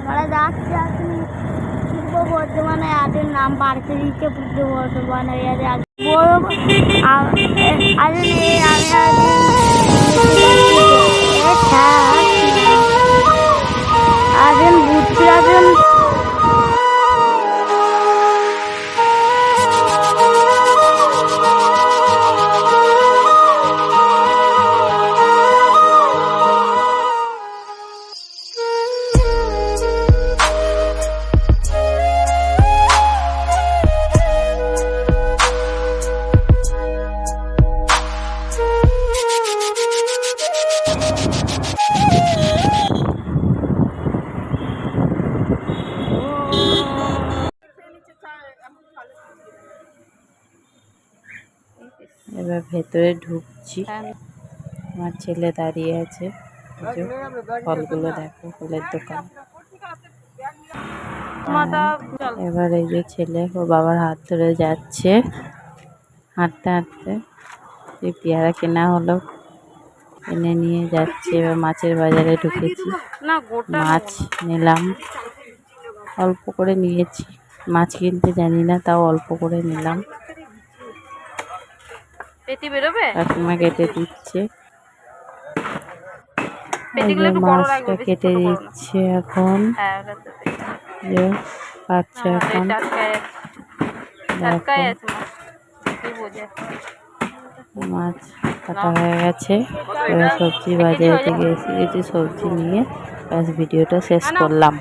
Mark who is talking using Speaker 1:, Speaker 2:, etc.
Speaker 1: আমরা যাচ্ছি আপনি পূর্ব বর্ধমানে আজের নাম বাড়তে দিচ্ছে পূর্ব বর্ধমানে আজেন বুঝতে আছেন।
Speaker 2: এবার ভেতরে ঢুকছি। আমার ছেলে দাঁড়িয়ে আছে, ফলগুলো দেখো, ফলের দোকান। এবার এই যে ছেলে ও বাবার হাত ধরে যাচ্ছে হাঁটতে হাঁটতে। এই পেয়ারা কেনা হলো, এনে নিয়ে যাচ্ছে। এবার মাছের বাজারে ঢুকেছি, মাছ নিলাম, অল্প করে নিয়েছি। মাছ কিনতে জানি না, তাও অল্প করে নিলাম। কাকিমা কেটে দিচ্ছে, মাছটা কেটে দিচ্ছে এখন। কাটছে এখন, মাছ কাটা হয়ে গেছে। এবার সবজি বাজারে থেকে এসে গেছি, সবজি নিয়ে ব্যাস ভিডিওটা শেষ করলাম।